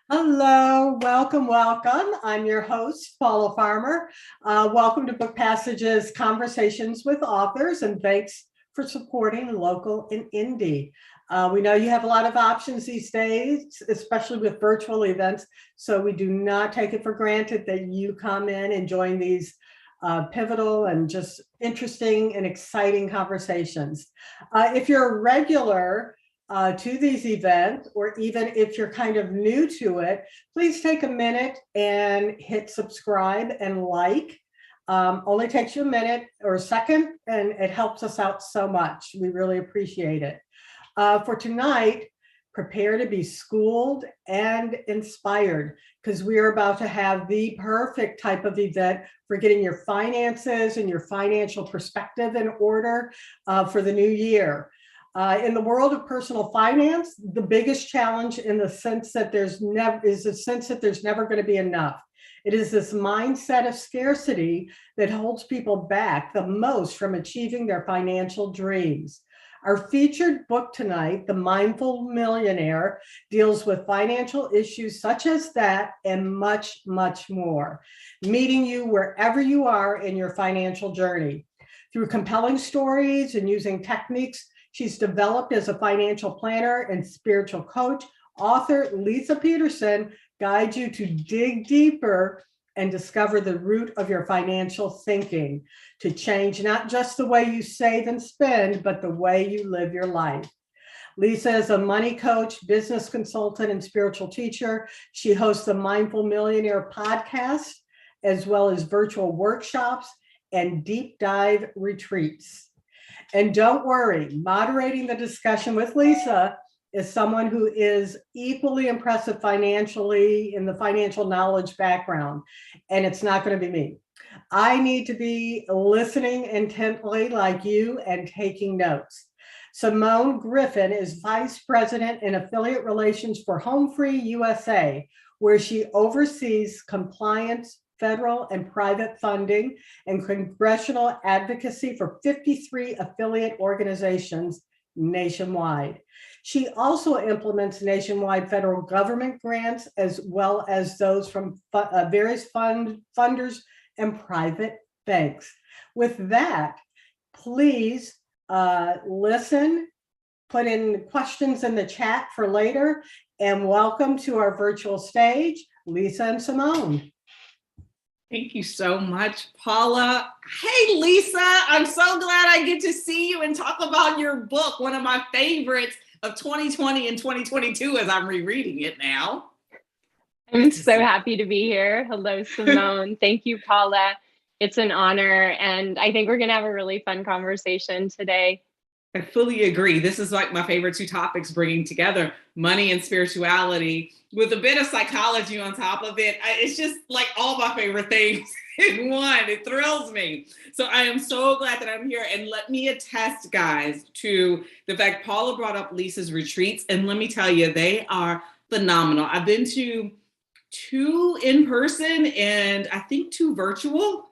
Hello, welcome. I'm your host, Paula Farmer. Welcome to Book Passage's Conversations with Authors, and thanks for supporting local and indie. We know you have a lot of options these days, especially with virtual events, so we do not take it for granted that you come in and join these pivotal and just interesting and exciting conversations. If you're a regular to these events, or even if you're kind of new to it, please take a minute and hit subscribe and like. Only takes you a minute or a second, and it helps us out so much. We really appreciate it. For tonight, prepare to be schooled and inspired, because we are about to have the perfect type of event for getting your finances and your financial perspective in order for the new year. In the world of personal finance, the biggest challenge in the sense that there's never going to be enough. It is this mindset of scarcity that holds people back the most from achieving their financial dreams. Our featured book tonight, The Mindful Millionaire, deals with financial issues such as that and much, much more, meeting you wherever you are in your financial journey. Through compelling stories and using techniques she's developed as a financial planner and spiritual coach, author Leisa Peterson guides you to dig deeper and discover the root of your financial thinking, to change not just the way you save and spend, but the way you live your life. Leisa is a money coach, business consultant, and spiritual teacher. She hosts the Mindful Millionaire podcast, as well as virtual workshops and deep dive retreats. And don't worry, moderating the discussion with Leisa is someone who is equally impressive financially in the financial knowledge background. And it's not going to be me. I need to be listening intently like you and taking notes. Simone Griffin is Vice President in Affiliate Relations for Home Free USA, where she oversees compliance, federal and private funding, and congressional advocacy for 53 affiliate organizations nationwide. She also implements nationwide federal government grants, as well as those from various funders and private banks. With that, please listen, put in questions in the chat for later, and welcome to our virtual stage, Leisa and Simone. Thank you so much, Paula. Hey, Leisa, I'm so glad I get to see you and talk about your book, one of my favorites of 2020 and 2022 as I'm rereading it now. I'm so happy to be here. Hello, Simone. Thank you, Paula. It's an honor, and I think we're going to have a really fun conversation today. I fully agree. This is like my favorite two topics, bringing together money and spirituality with a bit of psychology on top of it. It's just like all my favorite things in one. It thrills me. So I am so glad that I'm here. And let me attest, guys, to the fact Paula brought up Leisa's retreats. And let me tell you, they are phenomenal. I've been to 2 in person and I think 2 virtual.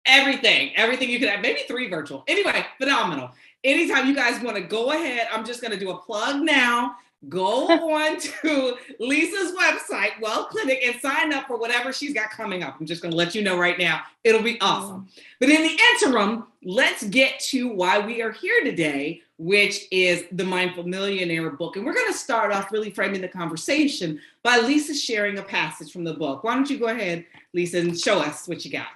Everything you could have, maybe 3 virtual. Anyway, phenomenal. Anytime you guys want to go ahead, I'm just going to do a plug now. Go on to Leisa's website, Well Clinic, and sign up for whatever she's got coming up. I'm just going to let you know right now. It'll be awesome. But in the interim, let's get to why we are here today, which is the Mindful Millionaire book. And we're going to start off really framing the conversation by Leisa sharing a passage from the book. Why don't you go ahead, Leisa, and show us what you got?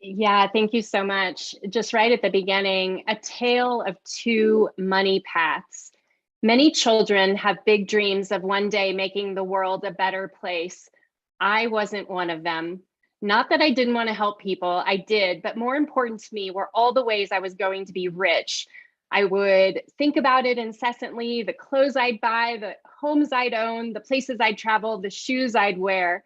Yeah, thank you so much. Just right at the beginning, a tale of 2 money paths. Many children have big dreams of one day making the world a better place. I wasn't one of them. Not that I didn't want to help people, I did, but more important to me were all the ways I was going to be rich. I would think about it incessantly, the clothes I'd buy, the homes I'd own, the places I'd travel, the shoes I'd wear.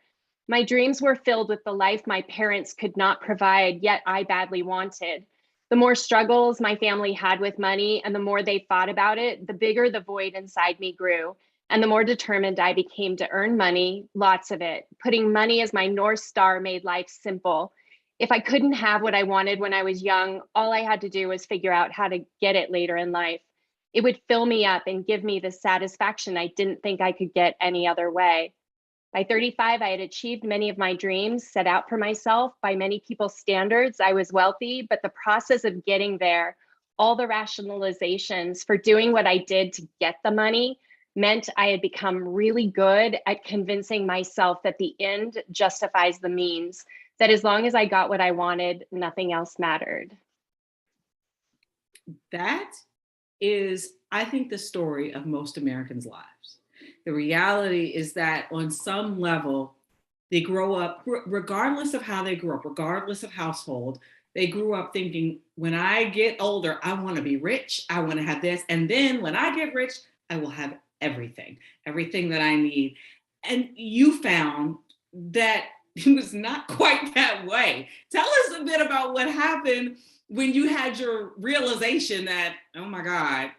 My dreams were filled with the life my parents could not provide, yet I badly wanted. The more struggles my family had with money and the more they thought about it, the bigger the void inside me grew. And the more determined I became to earn money, lots of it. Putting money as my North Star made life simple. If I couldn't have what I wanted when I was young, all I had to do was figure out how to get it later in life. It would fill me up and give me the satisfaction I didn't think I could get any other way. By 35, I had achieved many of my dreams set out for myself. By many people's standards, I was wealthy, but the process of getting there, all the rationalizations for doing what I did to get the money, meant I had become really good at convincing myself that the end justifies the means, that as long as I got what I wanted, nothing else mattered. That is, I think, the story of most Americans' lives. The reality is that on some level, they grow up, regardless of how they grew up, regardless of household, they grew up thinking, when I get older, I want to be rich. I want to have this. And then when I get rich, I will have everything that I need. And you found that it was not quite that way. Tell us a bit about what happened when you had your realization that, oh my God,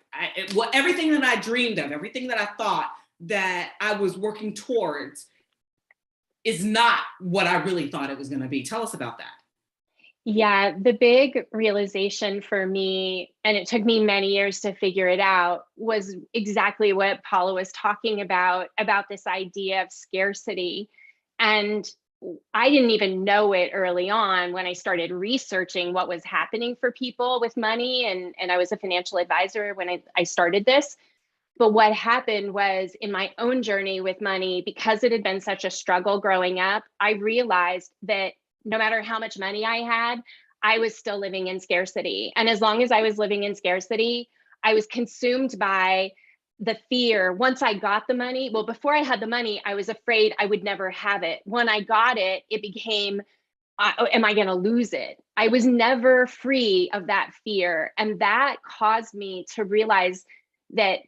everything that I dreamed of, everything that I thought that I was working towards is not what I really thought it was going to be. Tell us about that. Yeah, the big realization for me, and it took me many years to figure it out, was exactly what Paula was talking about this idea of scarcity. And I didn't even know it early on when I started researching what was happening for people with money. And I was a financial advisor when I started this. But what happened was, in my own journey with money, because it had been such a struggle growing up, I realized that no matter how much money I had, I was still living in scarcity. And as long as I was living in scarcity, I was consumed by the fear. Once I got the money, well, before I had the money, I was afraid I would never have it. When I got it, it became, am I going to lose it? I was never free of that fear. And that caused me to realize that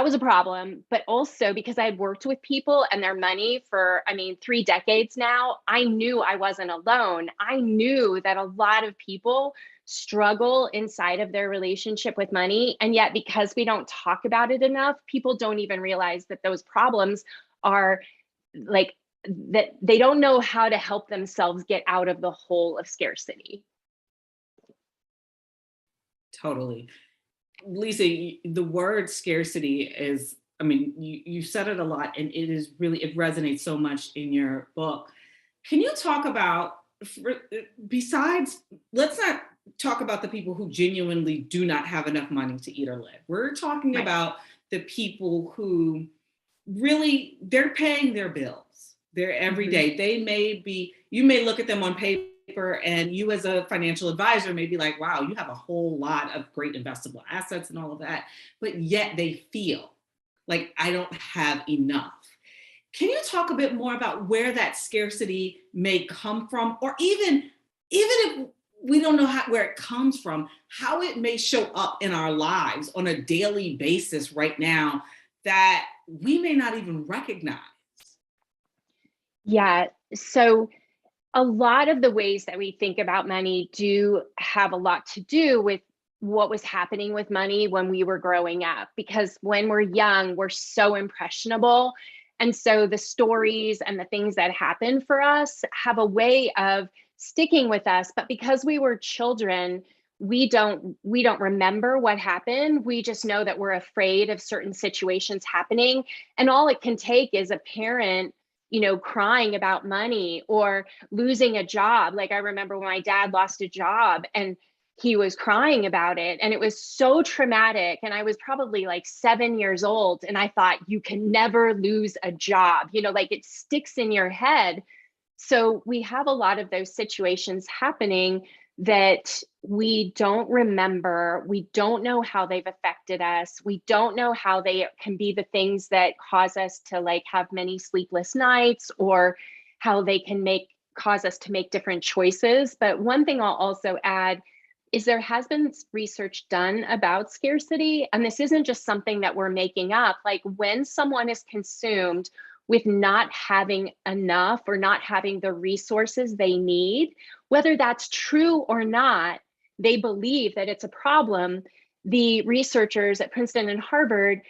was a problem, but also because I had worked with people and their money for, 3 decades now, I knew I wasn't alone. I knew that a lot of people struggle inside of their relationship with money. And yet, because we don't talk about it enough, people don't even realize that those problems are like, that they don't know how to help themselves get out of the hole of scarcity. Totally. Leisa, the word scarcity is, you said it a lot, and it resonates so much in your book. Can you talk about, let's not talk about the people who genuinely do not have enough money to eat or live. We're talking about the people who really, they're paying their bills. They're every day. You may look at them on paper, and you as a financial advisor may be like, wow, you have a whole lot of great investable assets and all of that, but yet they feel like, I don't have enough. Can you talk a bit more about where that scarcity may come from, or even if we don't know where it comes from, how it may show up in our lives on a daily basis right now that we may not even recognize? Yeah, so a lot of the ways that we think about money do have a lot to do with what was happening with money when we were growing up, because when we're young, we're so impressionable. And so the stories and the things that happen for us have a way of sticking with us. But because we were children, we don't remember what happened. We just know that we're afraid of certain situations happening. And all it can take is a parent crying about money or losing a job. Like, I remember when my dad lost a job and he was crying about it, and it was so traumatic. And I was probably like 7 years old, and I thought, you can never lose a job, like it sticks in your head. So we have a lot of those situations happening that we don't remember. We don't know how they've affected us. We don't know how they can be the things that cause us to have many sleepless nights, or how they can cause us to make different choices. But one thing I'll also add is there has been research done about scarcity, and this isn't just something that we're making up. Like, when someone is consumed with not having enough or not having the resources they need, whether that's true or not, they believe that it's a problem, the researchers at Princeton and Harvard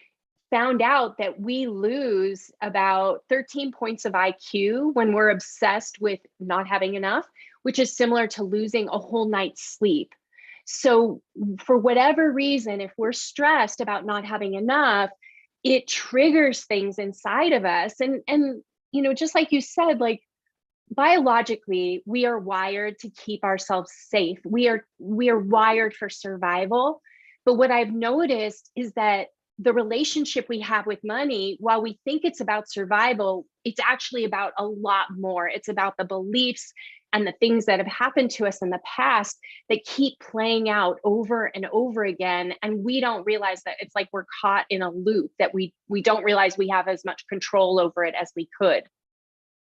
found out that we lose about 13 points of IQ when we're obsessed with not having enough, which is similar to losing a whole night's sleep. So for whatever reason, if we're stressed about not having enough, it triggers things inside of us. And just like you said, like biologically, we are wired to keep ourselves safe. We are wired for survival. But what I've noticed is that the relationship we have with money, while we think it's about survival, it's actually about a lot more. It's about the beliefs and the things that have happened to us in the past that keep playing out over and over again. And we don't realize that it's like we're caught in a loop, that we don't realize we have as much control over it as we could.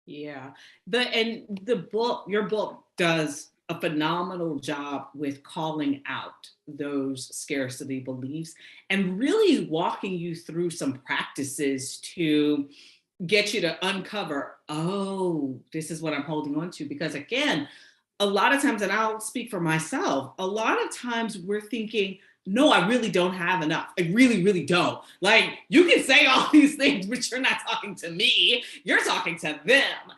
Yeah. Your book does a phenomenal job with calling out those scarcity beliefs and really walking you through some practices to get you to uncover, oh, this is what I'm holding on to. Because again, a lot of times, and I'll speak for myself, a lot of times we're thinking, no, I really don't have enough. I really, really don't. Like, you can say all these things, but you're not talking to me. You're talking to them.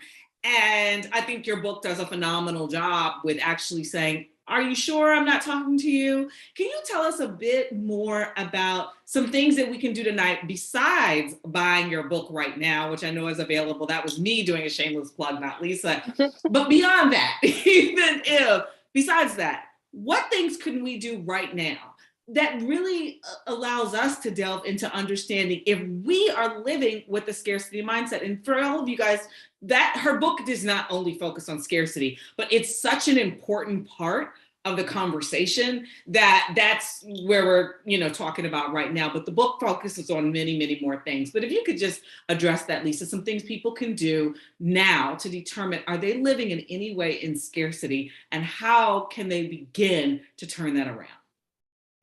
And I think your book does a phenomenal job with actually saying, are you sure I'm not talking to you? Can you tell us a bit more about some things that we can do tonight besides buying your book right now, which I know is available? That was me doing a shameless plug, not Lisa. But beyond that, even if, besides that, what things can we do right now that really allows us to delve into understanding if we are living with the scarcity mindset? And for all of you guys, that her book does not only focus on scarcity, but it's such an important part of the conversation that's where we're talking about right now. But the book focuses on many, many more things. But if you could just address that, Lisa, some things people can do now to determine, are they living in any way in scarcity, and how can they begin to turn that around?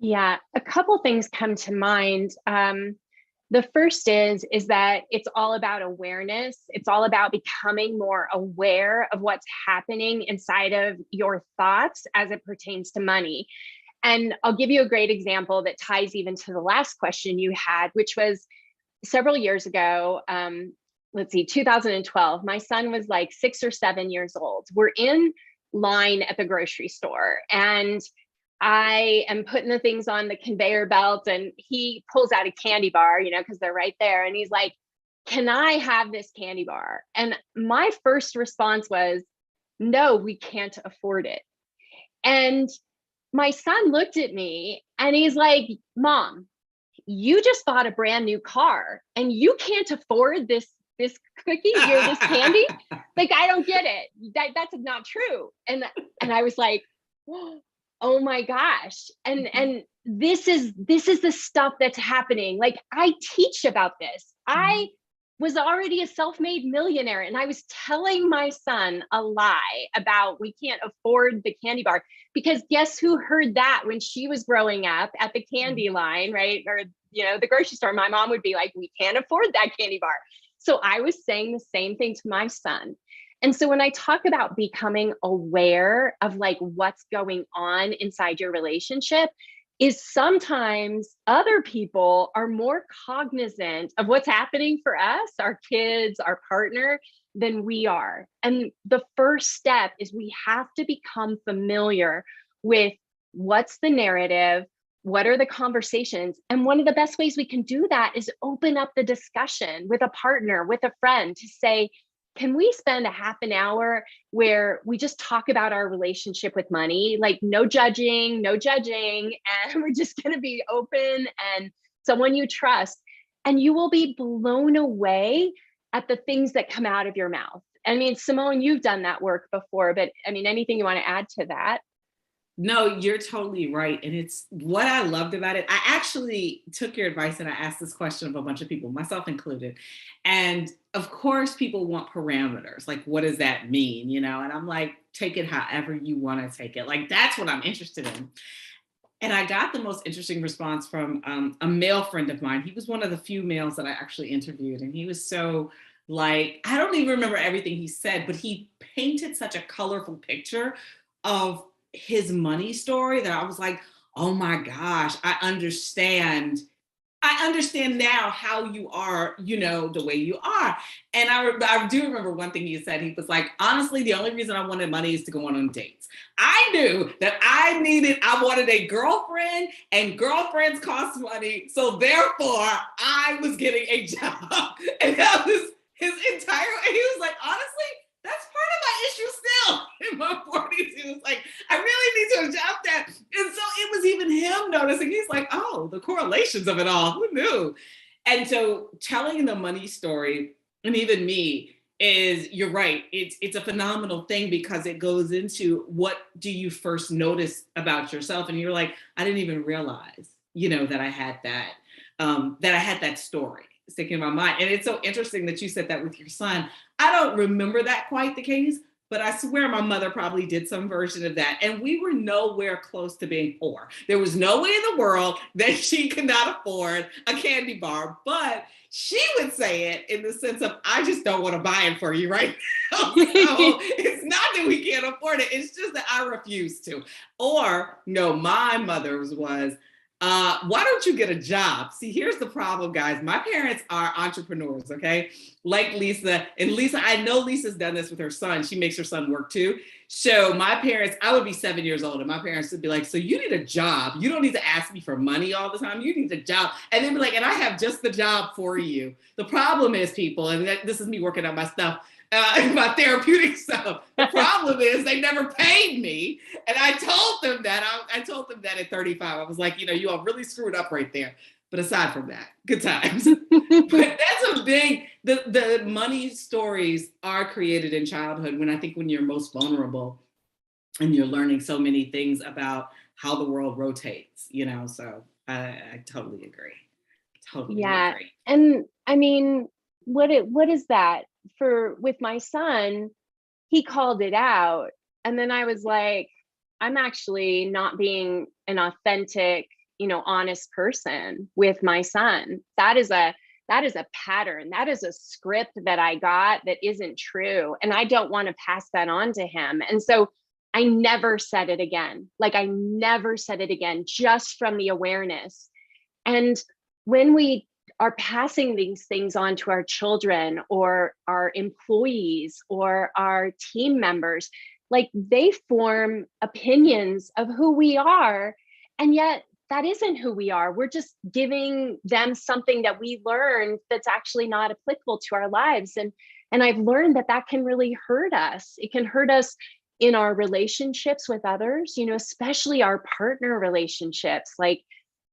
Yeah, a couple things come to mind. The first is that it's all about awareness. It's all about becoming more aware of what's happening inside of your thoughts as it pertains to money. And I'll give you a great example that ties even to the last question you had, which was several years ago, 2012. My son was like 6 or 7 years old. We're in line at the grocery store, and I am putting the things on the conveyor belt, and he pulls out a candy bar, because they're right there. And he's like, can I have this candy bar? And my first response was, no, we can't afford it. And my son looked at me and he's like, Mom, you just bought a brand new car and you can't afford this cookie or this candy? Like, I don't get it. That's not true. And I was like, oh my gosh. And this is the stuff that's happening. Like, I teach about this. I was already a self-made millionaire, and I was telling my son a lie about we can't afford the candy bar, because guess who heard that when she was growing up at the candy line, right? Or, the grocery store. My mom would be like, we can't afford that candy bar. So I was saying the same thing to my son. And so when I talk about becoming aware of like what's going on inside your relationship, is sometimes other people are more cognizant of what's happening for us, our kids, our partner, than we are. And the first step is we have to become familiar with what's the narrative, what are the conversations. And one of the best ways we can do that is open up the discussion with a partner, with a friend, to say, can we spend a half an hour where we just talk about our relationship with money? Like, no judging, and we're just going to be open and someone you trust. And you will be blown away at the things that come out of your mouth. I mean, Simone, you've done that work before, but I mean, anything you want to add to that? No, you're totally right. And it's what I loved about it. I actually took your advice and I asked this question of a bunch of people, myself included. And of course, people want parameters. Like, what does that mean? And I'm like, take it however you want to take it. Like, that's what I'm interested in. And I got the most interesting response from a male friend of mine. He was one of the few males that I actually interviewed. And he was so like, I don't even remember everything he said, but he painted such a colorful picture of his money story that I was like, oh my gosh, I understand now how you are, the way you are. And I do remember one thing he said. He was like, honestly, the only reason I wanted money is to go on dates. I knew that I wanted a girlfriend, and girlfriends cost money. So therefore, I was getting a job. And that was his entire, and he was like, honestly, that's part of my issue still in my 40s. He was like, I really need to adopt that. And so it was even him noticing. He's like, oh, the correlations of it all. Who knew? And so telling the money story, and even me, you're right. It's a phenomenal thing because it goes into what do you first notice about yourself? And you're like, I didn't even realize, that I had that story sticking in my mind. And it's so interesting that you said that with your son. I don't remember that quite the case, but I swear my mother probably did some version of that. And we were nowhere close to being poor. There was no way in the world that she could not afford a candy bar, but she would say it in the sense of, I just don't want to buy it for you right now. So it's not that we can't afford it. It's just that I refuse to. Or no, my mother's was, why don't you get a job? See, here's the problem, guys. My parents are entrepreneurs, okay? Like Leisa. And Leisa, I know Lisa's done this with her son. She makes her son work too. So my parents, I would be 7 years old, and my parents would be like, so you need a job. You don't need to ask me for money all the time. You need a job. And they'd be like, and I have just the job for you. The problem is, people, and this is me working on my stuff, my therapeutic stuff. The problem is they never paid me. And I told them that. I told them that at 35. I was like, you all really screwed up right there. But aside from that, good times. But that's a big, the money stories are created in childhood when you're most vulnerable and you're learning so many things about how the world rotates, so I totally agree. Agree. And I mean, what is that? With my son, he called it out. And then I was like, I'm actually not being an authentic, honest person with my son. That is a pattern. That is a script that I got that isn't true. And I don't want to pass that on to him. And so I never said it again. I never said it again, just from the awareness. And when we are passing these things on to our children or our employees or our team members, they form opinions of who we are. And yet that isn't who we are. We're just giving them something that we learned that's actually not applicable to our lives. And I've learned that can really hurt us. It can hurt us in our relationships with others, especially our partner relationships.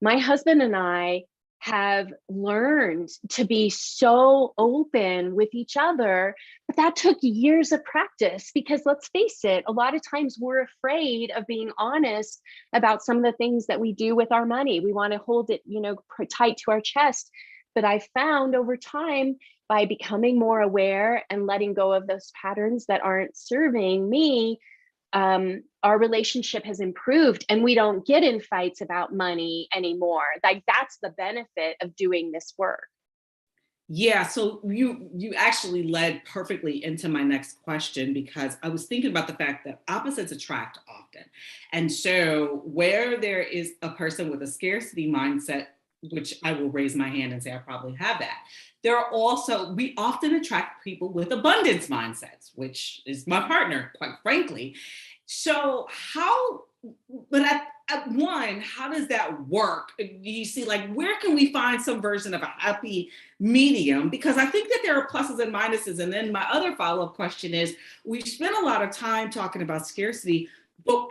My husband and I have learned to be so open with each other, but that took years of practice because let's face it, a lot of times we're afraid of being honest about some of the things that we do with our money. We want to hold it, tight to our chest. But I found over time, by becoming more aware and letting go of those patterns that aren't serving me, our relationship has improved and we don't get in fights about money anymore. That's the benefit of doing this work. Yeah, so you actually led perfectly into my next question, because I was thinking about the fact that opposites attract often. And so where there is a person with a scarcity mindset, which I will raise my hand and say I probably have that, we often attract people with abundance mindsets, which is my partner, quite frankly. So how does that work? Do you see, where can we find some version of a happy medium? Because I think that there are pluses and minuses. And then my other follow-up question is, we've spent a lot of time talking about scarcity,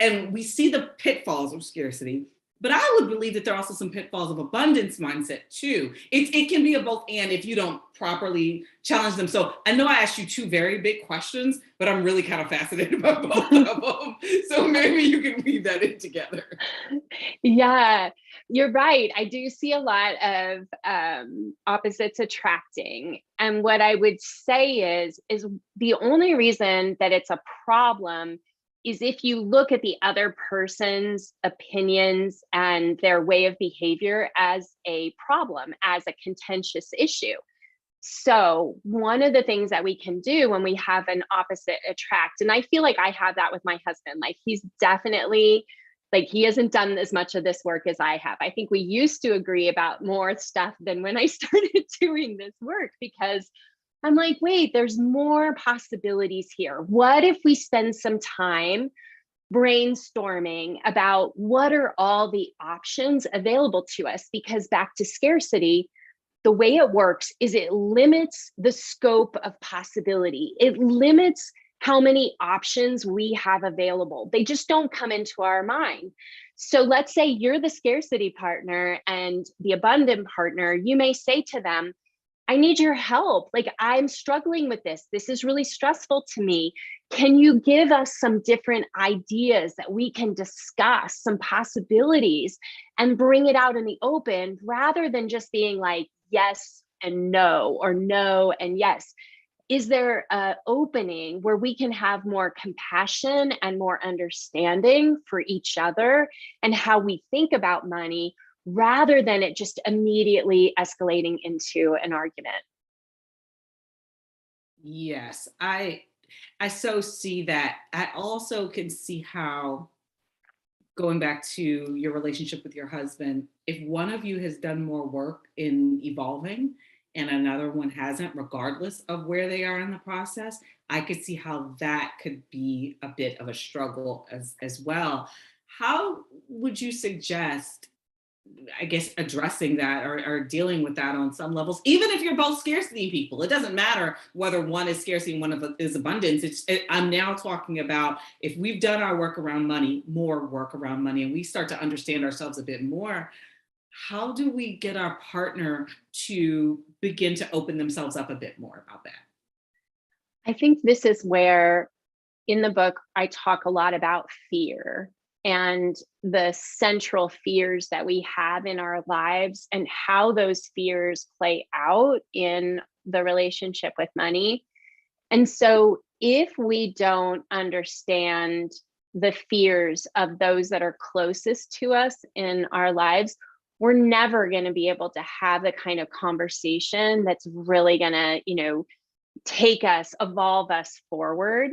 and we see the pitfalls of scarcity. But I would believe that there are also some pitfalls of abundance mindset too. It can be a both and if you don't properly challenge them. So I know I asked you two very big questions, but I'm really kind of fascinated by both of them. So maybe you can weave that in together. Yeah, you're right. I do see a lot of opposites attracting. And what I would say is the only reason that it's a problem is if you look at the other person's opinions and their way of behavior as a problem, as a contentious issue. So one of the things that we can do when we have an opposite attract, and I feel like I have that with my husband, like he's definitely, like he hasn't done as much of this work as I have. I think we used to agree about more stuff than when I started doing this work, because I'm like, wait, there's more possibilities here. What if we spend some time brainstorming about what are all the options available to us? Because back to scarcity, the way it works is it limits the scope of possibility. It limits how many options we have available. They just don't come into our mind. So let's say you're the scarcity partner and the abundant partner. You may say to them, I need your help. Like, I'm struggling with this. This is really stressful to me. Can you give us some different ideas that we can discuss, some possibilities, and bring it out in the open, rather than just being like, yes and no, or no and yes? Is there an opening where we can have more compassion and more understanding for each other and how we think about money, rather than it just immediately escalating into an argument? Yes, I so see that. I also can see how, going back to your relationship with your husband, if one of you has done more work in evolving and another one hasn't, regardless of where they are in the process, I could see how that could be a bit of a struggle as well. How would you suggest, I guess, addressing that, or dealing with that on some levels, even if you're both scarcity people? It doesn't matter whether one is scarcity and one of is abundance. I'm now talking about, if we've done our work around money, more work around money, and we start to understand ourselves a bit more, how do we get our partner to begin to open themselves up a bit more about that? I think this is where, in the book, I talk a lot about fear and the central fears that we have in our lives and how those fears play out in the relationship with money. And so if we don't understand the fears of those that are closest to us in our lives, we're never going to be able to have the kind of conversation that's really going to, take us, evolve us forward.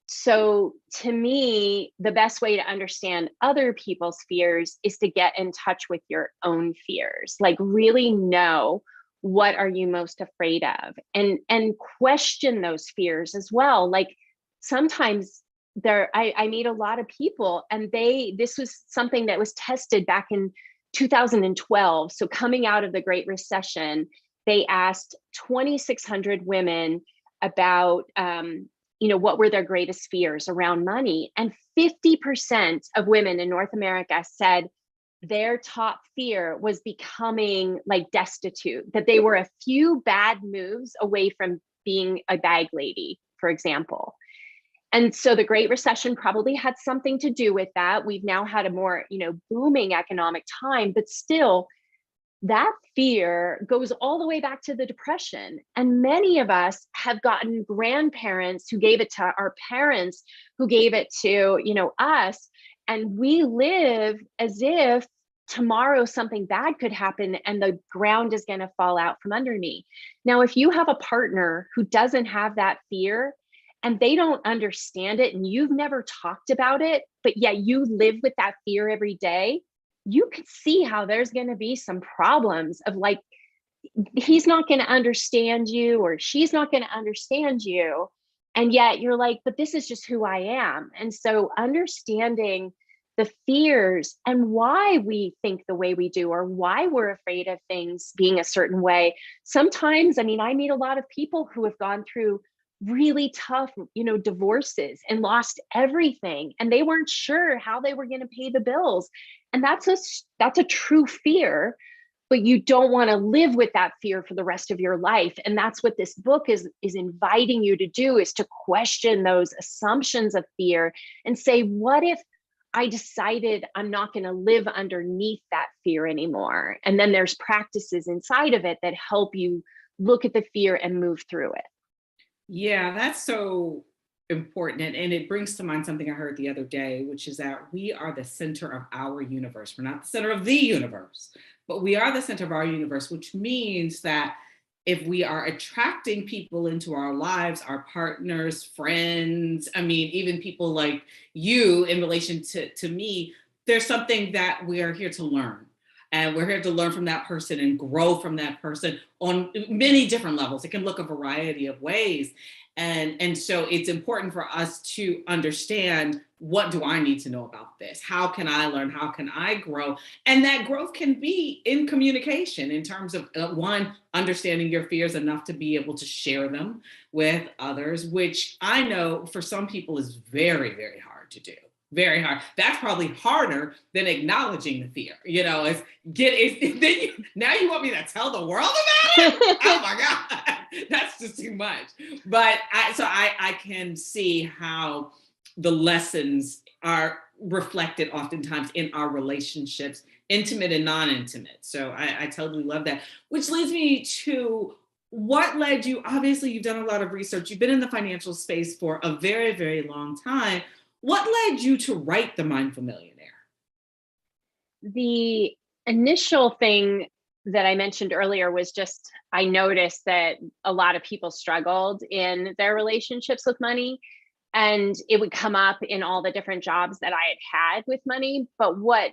So to me, the best way to understand other people's fears is to get in touch with your own fears. Like, really know, what are you most afraid of, and question those fears as well. Like, sometimes I meet a lot of people, and this was something that was tested back in 2012. So coming out of the Great Recession, they asked 2,600 women about, what were their greatest fears around money. And 50% of women in North America said their top fear was becoming like destitute, that they were a few bad moves away from being a bag lady, for example. And so the Great Recession probably had something to do with that. We've now had a more, booming economic time, but still, that fear goes all the way back to the Depression. And many of us have gotten grandparents who gave it to our parents, who gave it to, us. And we live as if tomorrow something bad could happen and the ground is going to fall out from under me. Now, if you have a partner who doesn't have that fear and they don't understand it, and you've never talked about it, but yet you live with that fear every day, you could see how there's going to be some problems of, like, he's not going to understand you or she's not going to understand you. And yet you're like, but this is just who I am. And so understanding the fears and why we think the way we do, or why we're afraid of things being a certain way. Sometimes, I meet a lot of people who have gone through really tough, divorces and lost everything, and they weren't sure how they were going to pay the bills. And that's a true fear, but you don't want to live with that fear for the rest of your life. And that's what this book is inviting you to do, is to question those assumptions of fear and say, what if I decided I'm not going to live underneath that fear anymore? And then there's practices inside of it that help you look at the fear and move through it. Yeah, that's so important. And it brings to mind something I heard the other day, which is that we are the center of our universe. We're not the center of the universe, but we are the center of our universe, which means that if we are attracting people into our lives, our partners, friends, I mean, even people like you in relation to me, there's something that we are here to learn. And we're here to learn from that person and grow from that person on many different levels. It can look a variety of ways. And so it's important for us to understand, what do I need to know about this? How can I learn? How can I grow? And that growth can be in communication in terms of one, understanding your fears enough to be able to share them with others, which I know for some people is very, very hard to do. Very hard. That's probably harder than acknowledging the fear. You know, now you want me to tell the world about it? Oh my God, that's just too much. But I can see how the lessons are reflected oftentimes in our relationships, intimate and non-intimate. So I totally love that. Which leads me to, what led you, obviously you've done a lot of research, you've been in the financial space for a very, very long time. What led you to write The Mindful Millionaire? The initial thing that I mentioned earlier was just, I noticed that a lot of people struggled in their relationships with money, and it would come up in all the different jobs that I had with money. But what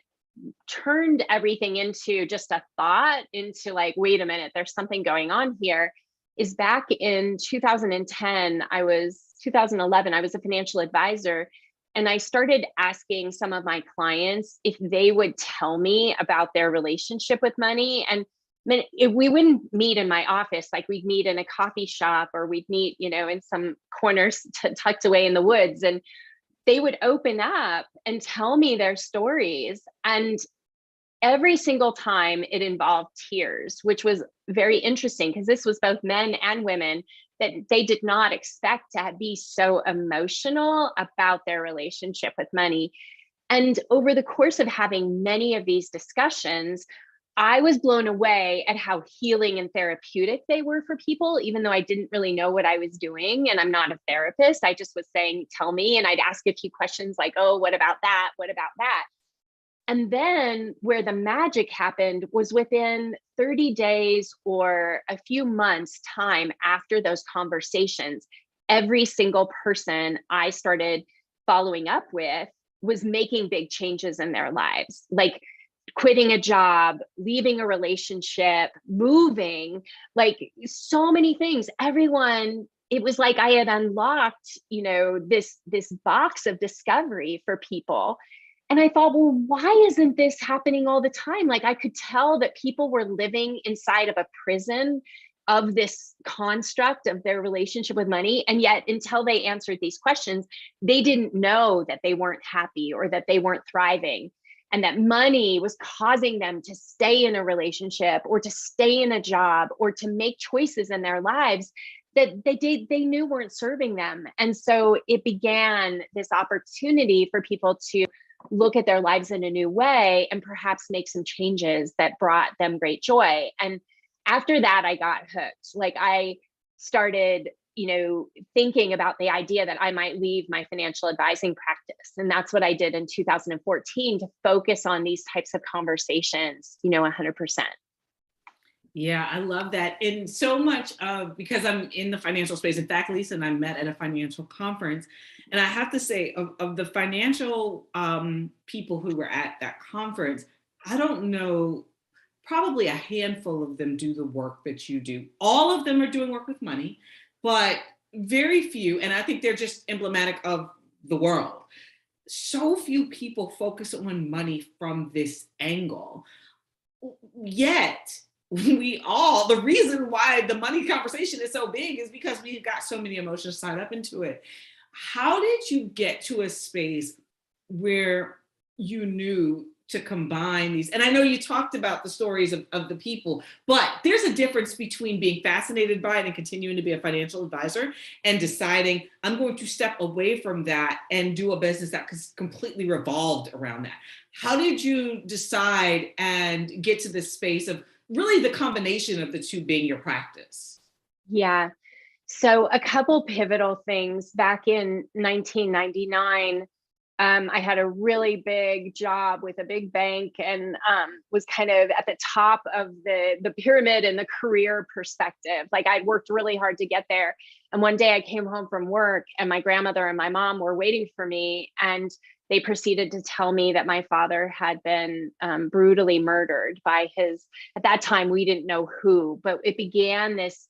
turned everything into just a thought, into like, wait a minute, there's something going on here, is back in 2011, I was a financial advisor. And I started asking some of my clients if they would tell me about their relationship with money. And if we wouldn't meet in my office, like we'd meet in a coffee shop, or we'd meet, in some corners tucked away in the woods. And they would open up and tell me their stories. And every single time it involved tears, which was very interesting, because this was both men and women that they did not expect to be so emotional about their relationship with money. And over the course of having many of these discussions, I was blown away at how healing and therapeutic they were for people, even though I didn't really know what I was doing. And I'm not a therapist. I just was saying, tell me. And I'd ask a few questions like, oh, what about that? What about that? And then where the magic happened was within 30 days or a few months' time after those conversations, every single person I started following up with was making big changes in their lives, like quitting a job, leaving a relationship, moving, like so many things. Everyone, it was like I had unlocked, this box of discovery for people. And I thought, well, why isn't this happening all the time? Like, I could tell that people were living inside of a prison of this construct of their relationship with money. And yet, until they answered these questions, they didn't know that they weren't happy or that they weren't thriving, and that money was causing them to stay in a relationship or to stay in a job or to make choices in their lives that they knew weren't serving them. And so it began this opportunity for people to look at their lives in a new way and perhaps make some changes that brought them great joy. And after that, I got hooked. Like, I started, thinking about the idea that I might leave my financial advising practice. And that's what I did in 2014, to focus on these types of conversations, 100%. Yeah, I love that. And so much because I'm in the financial space. In fact, Lisa and I met at a financial conference. And I have to say, of the financial people who were at that conference, I don't know, probably a handful of them do the work that you do. All of them are doing work with money, but very few, and I think they're just emblematic of the world. So few people focus on money from this angle. Yet, the reason why the money conversation is so big is because we've got so many emotions tied up into it. How did you get to a space where you knew to combine these? And I know you talked about the stories of the people, but there's a difference between being fascinated by it and continuing to be a financial advisor and deciding I'm going to step away from that and do a business that is completely revolved around that. How did you decide and get to this space of really the combination of the two being your practice? Yeah. So a couple pivotal things. Back in 1999, I had a really big job with a big bank and was kind of at the top of the pyramid in the career perspective. Like I'd worked really hard to get there. And one day I came home from work and my grandmother and my mom were waiting for me. And they proceeded to tell me that my father had been brutally murdered by at that time, we didn't know who, but it began this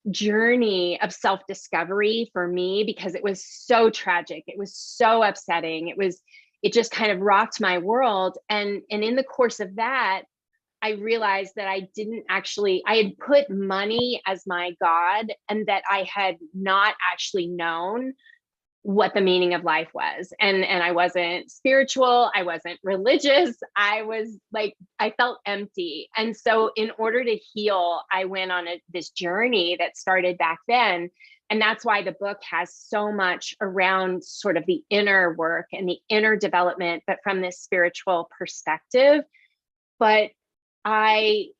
journey of self-discovery for me because it was so tragic. It was so upsetting. It just kind of rocked my world. And in the course of that, I realized that I had put money as my God and that I had not actually known what the meaning of life was. And I wasn't spiritual. I wasn't religious. I felt empty. And so in order to heal, I went on this journey that started back then. And that's why the book has so much around sort of the inner work and the inner development, but from this spiritual perspective. But I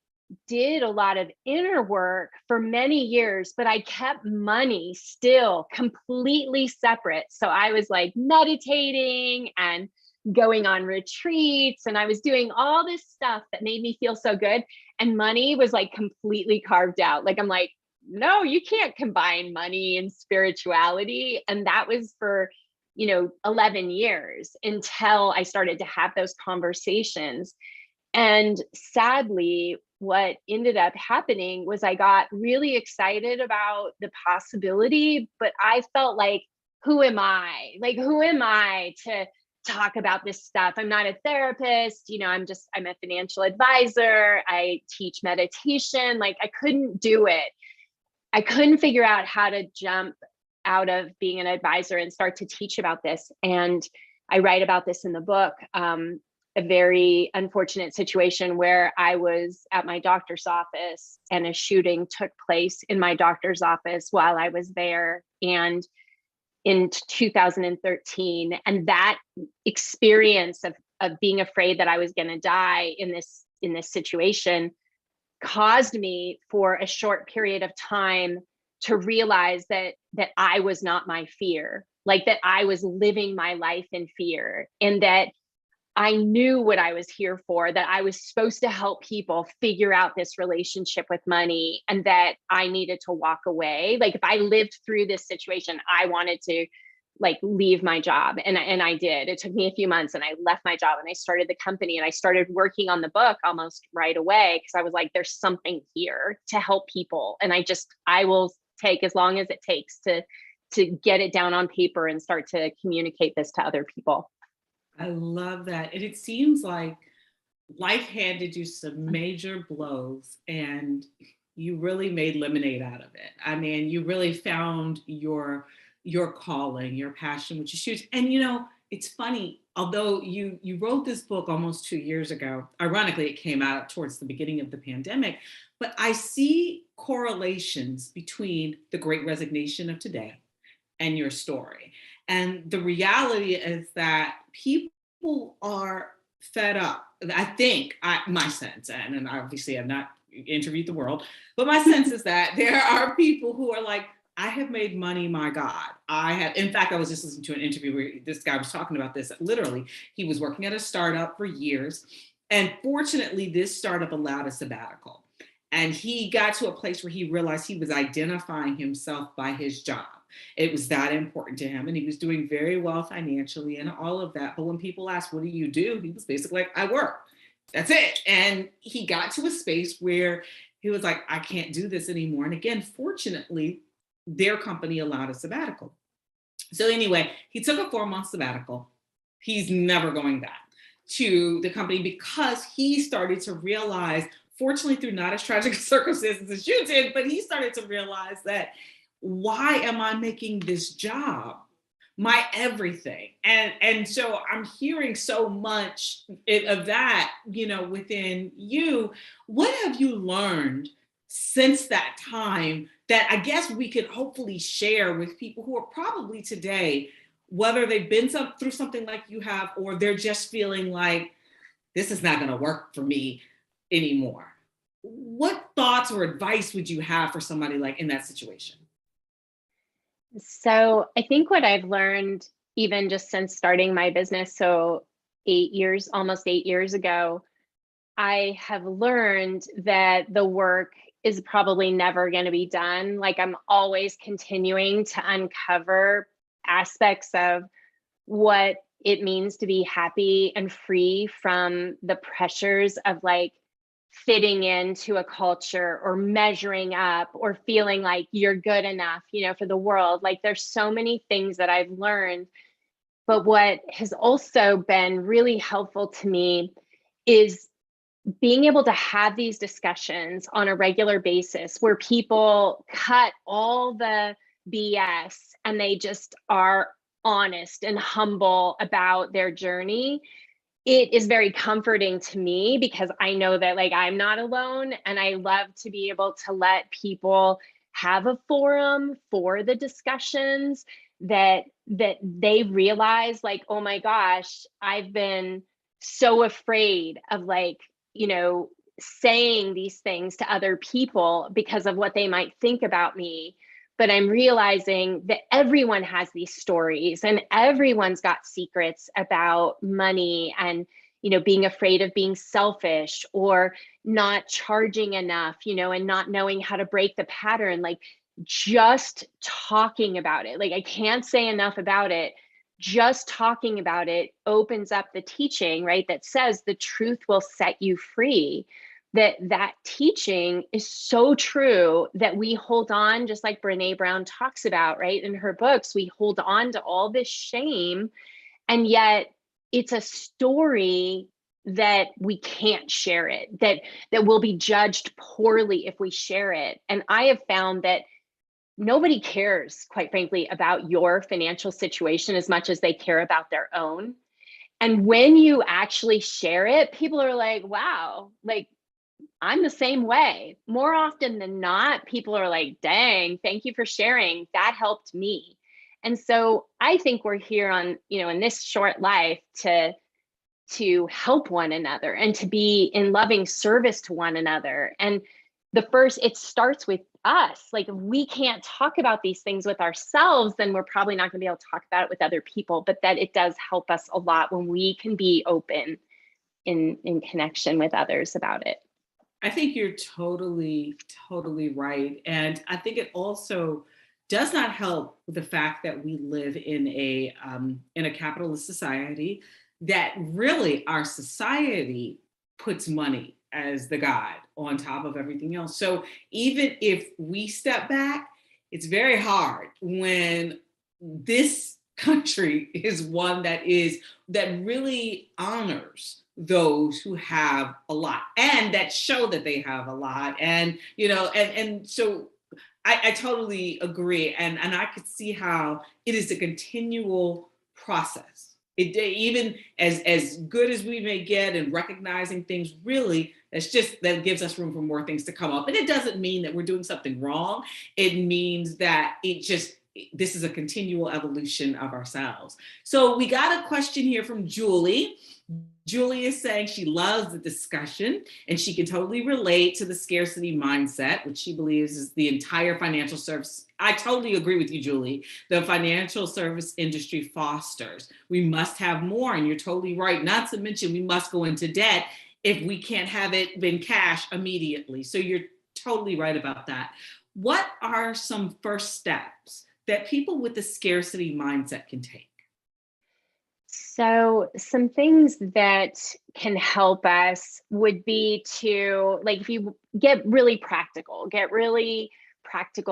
did a lot of inner work for many years, but I kept money still completely separate. So I was like meditating and going on retreats, and I was doing all this stuff that made me feel so good. And money was like completely carved out. Like, I'm like, no, you can't combine money and spirituality. And that was for, 11 years until I started to have those conversations. And sadly, what ended up happening was I got really excited about the possibility, but I felt like, who am I? Like, who am I to talk about this stuff? I'm not a therapist. I'm a financial advisor. I teach meditation. Like, I couldn't do it. I couldn't figure out how to jump out of being an advisor and start to teach about this. And I write about this in the book. A very unfortunate situation where I was at my doctor's office and a shooting took place in my doctor's office while I was there, and in 2013. And that experience of being afraid that I was going to die in this situation caused me for a short period of time to realize that I was not my fear, like that I was living my life in fear, and that I knew what I was here for, that I was supposed to help people figure out this relationship with money, and that I needed to walk away. Like, if I lived through this situation, I wanted to leave my job. And I did. It took me a few months, and I left my job and I started the company, and I started working on the book almost right away because I was like, there's something here to help people. And I will take as long as it takes to get it down on paper and start to communicate this to other people. I love that. And it seems like life handed you some major blows and you really made lemonade out of it. I mean, you really found your calling, your passion, which is huge. And it's funny, although you wrote this book almost 2 years ago, ironically, it came out towards the beginning of the pandemic, but I see correlations between the Great Resignation of today and your story. And the reality is that people are fed up. I think my sense, and obviously I've not interviewed the world, but my sense is that there are people who are like, I have made money, my God. In fact, I was just listening to an interview where this guy was talking about this. Literally, he was working at a startup for years. And fortunately, this startup allowed a sabbatical. And he got to a place where he realized he was identifying himself by his job. It was that important to him. And he was doing very well financially and all of that. But when people asked, what do you do? He was basically like, I work. That's it. And he got to a space where he was like, I can't do this anymore. And again, fortunately, their company allowed a sabbatical. So anyway, he took a 4-month sabbatical. He's never going back to the company because he started to realize, fortunately through not as tragic circumstances as you did, but he started to realize that, why am I making this job my everything? And so I'm hearing so much of that, within you. What have you learned since that time that I guess we could hopefully share with people who are probably today, whether they've been through something like you have, or they're just feeling like this is not going to work for me anymore? What thoughts or advice would you have for somebody like in that situation? So I think what I've learned even just since starting my business, so almost 8 years ago, I have learned that the work is probably never going to be done. Like, I'm always continuing to uncover aspects of what it means to be happy and free from the pressures of like fitting into a culture or measuring up or feeling like you're good enough, for the world. Like, there's so many things that I've learned. But what has also been really helpful to me is being able to have these discussions on a regular basis where people cut all the BS and they just are honest and humble about their journey. It is very comforting to me because I know that like I'm not alone, and I love to be able to let people have a forum for the discussions that they realize like, oh my gosh, I've been so afraid of like, saying these things to other people because of what they might think about me. But I'm realizing that everyone has these stories and everyone's got secrets about money and, being afraid of being selfish or not charging enough, and not knowing how to break the pattern. Like, just talking about it, like I can't say enough about it. Just talking about it opens up the teaching, right? That says the truth will set you free. That teaching is so true that we hold on, just like Brene Brown talks about, right? In her books, we hold on to all this shame, and yet it's a story that we can't share it, that will be judged poorly if we share it. And I have found that nobody cares, quite frankly, about your financial situation as much as they care about their own. And when you actually share it, people are like, wow, like I'm the same way. More often than not, people are like, dang, thank you for sharing. That helped me. And so I think we're here on, in this short life to help one another and to be in loving service to one another. And it starts with us. Like, if we can't talk about these things with ourselves, then we're probably not going to be able to talk about it with other people. But that it does help us a lot when we can be open in connection with others about it. I think you're totally, totally right. And I think it also does not help with the fact that we live in a capitalist society, that really our society puts money as the God on top of everything else. So even if we step back, it's very hard when this country is one that really honors those who have a lot and that show that they have a lot. And, and so I totally agree. And I could see how it is a continual process. Even as good as we may get in recognizing things, really, that gives us room for more things to come up. And it doesn't mean that we're doing something wrong. It means that this is a continual evolution of ourselves. So we got a question here from Julie. Julie is saying she loves the discussion and she can totally relate to the scarcity mindset, which she believes is the entire financial service. I totally agree with you, Julie. The financial service industry fosters. We must have more, and you're totally right. Not to mention, we must go into debt if we can't have it in cash immediately. So you're totally right about that. What are some first steps that people with the scarcity mindset can take? So some things that can help us would be to, like, if you get really practical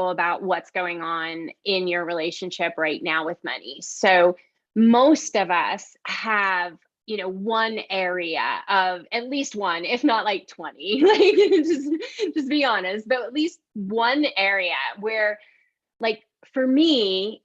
about what's going on in your relationship right now with money. So most of us have, one area of at least one, if not like 20, like just be honest, but at least one area where, like, for me,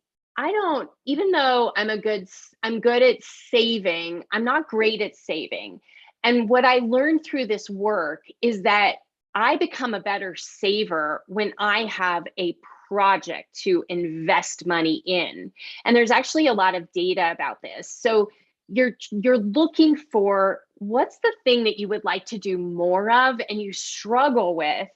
even though I'm good at saving, I'm not great at saving. And what I learned through this work is that I become a better saver when I have a project to invest money in. And there's actually a lot of data about this. So you're looking for what's the thing that you would like to do more of and you struggle with.